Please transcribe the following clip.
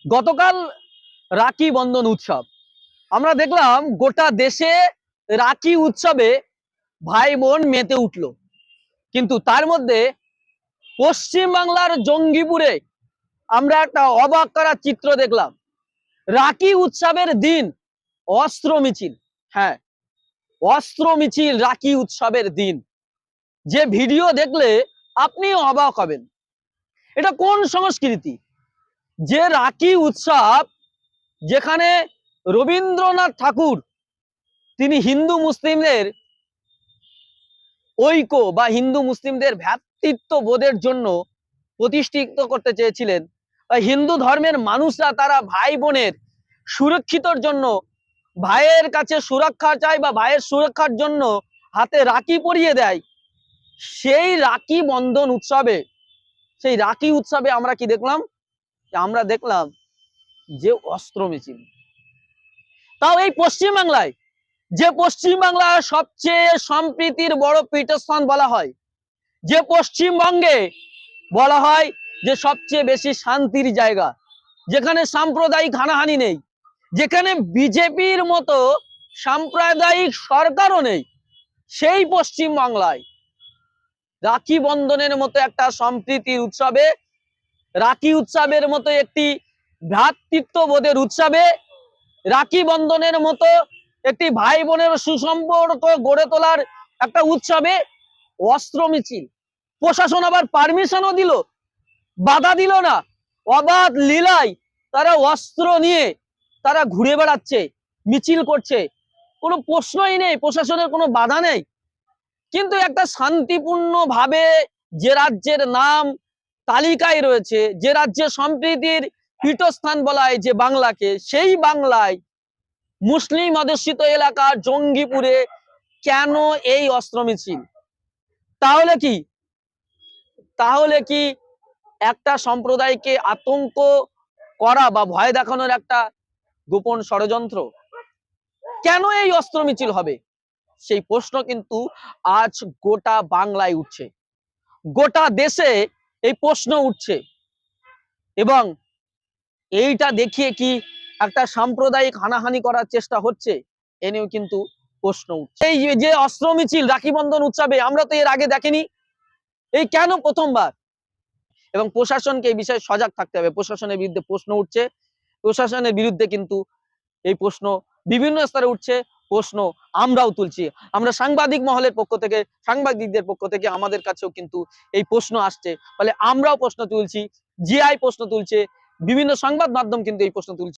গতকাল রাখি বন্ধন উৎসব আমরা দেখলাম গোটা দেশে রাখি উৎসবে ভাই বোন মেতে উঠলো। কিন্তু তার মধ্যে পশ্চিম বাংলার জঙ্গিপুরে আমরা একটা অবাক করা চিত্র দেখলাম। রাখি উৎসবের দিন অস্ত্র মিছিল, হ্যাঁ অস্ত্র মিছিল রাখি উৎসবের দিন। যে ভিডিও দেখলে আপনি অবাক হবেন। এটা কোন সংস্কৃতি? যে রাখি উৎসব, যেখানে রবীন্দ্রনাথ ঠাকুর তিনি হিন্দু মুসলিমদের ঐক্য বা হিন্দু মুসলিমদের ভ্রাতৃত্ব বোধের জন্য প্রতিষ্ঠিত করতে চেয়েছিলেন, হিন্দু ধর্মের মানুষরা তারা ভাই বোনের সুরক্ষিতর জন্য ভাইয়ের কাছে সুরক্ষা চায় বা ভাইয়ের সুরক্ষার জন্য হাতে রাখি পরিয়ে দেয়। সেই রাখি বন্ধন উৎসবে, সেই রাখি উৎসবে আমরা কি দেখলাম? আমরা দেখলাম যে অস্ত্র মিছিল। তাও এই পশ্চিম বাংলায়, যে পশ্চিম বাংলার সবচেয়ে সম্প্রীতির বড় পীঠস্থান বলা হয়, যে পশ্চিমবঙ্গে বলা হয় যে সবচেয়ে বেশি শান্তির জায়গা, যেখানে সাম্প্রদায়িক হানাহানি নেই, যেখানে বিজেপির মতো সাম্প্রদায়িক সরকারও নেই, সেই পশ্চিম বাংলায় রাখি বন্ধনের মতো একটা সম্প্রীতির উৎসবে, রাখি উৎসবের মতো একটি ভ্রাতৃত্ববোধের উৎসবে, রাখি বন্ধনের মতো একটি ভাই বোনের সুসম্পর্ক গড়ে তোলার একটা উৎসবে অস্ত্র মিছিল। প্রশাসন আবার পারমিশনও দিল, বাধা দিল না। অবাধ লীলায় তারা অস্ত্র নিয়ে তারা ঘুরে বেড়াচ্ছে, মিছিল করছে, কোনো প্রশ্নই নেই, প্রশাসনের কোনো বাধা নেই। কিন্তু একটা শান্তিপূর্ণ ভাবে যে রাজ্যের নাম তালিকায় রয়েছে, যে রাজ্যে সম্প্রীতির পীঠস্থান বলা হয় যে বাংলাকে, সেই বাংলায় মুসলিম অধ্যুষিত এলাকা জঙ্গিপুরে কেন এই অস্ত্র মিছিল? তাহলে কি একটা সম্প্রদায়কে আতঙ্ক করা বা ভয় দেখানোর একটা গোপন ষড়যন্ত্র? কেন এই অস্ত্র মিছিল হবে? সেই প্রশ্ন কিন্তু আজ গোটা বাংলায় উঠছে, গোটা দেশে এই প্রশ্ন উঠছে। এবং এইটা দেখিয়ে কি একটা সাম্প্রদায়িক হানাহানি করার চেষ্টা হচ্ছে, এ নিয়েও কিন্তু প্রশ্ন উঠছে। এই যে অস্ত্র মিছিল রাখি বন্ধন উৎসবে, আমরা তো এর আগে দেখিনি, এই কেন প্রথমবার? এবং প্রশাসনকে এই বিষয়ে সজাগ থাকতে হবে। প্রশাসনের বিরুদ্ধে প্রশ্ন উঠছে, প্রশাসনের বিরুদ্ধে কিন্তু এই প্রশ্ন বিভিন্ন স্তরে উঠছে, প্রশ্ন আমরাও তুলছি। আমরা সাংবাদিক মহলের পক্ষ থেকে, সাংবাদিকদের পক্ষ থেকে আমাদের কাছেও কিন্তু এই প্রশ্ন আসছে, ফলে আমরাও প্রশ্ন তুলছি, জিআই প্রশ্ন তুলছে, বিভিন্ন সংবাদ মাধ্যম কিন্তু এই প্রশ্ন তুলছে।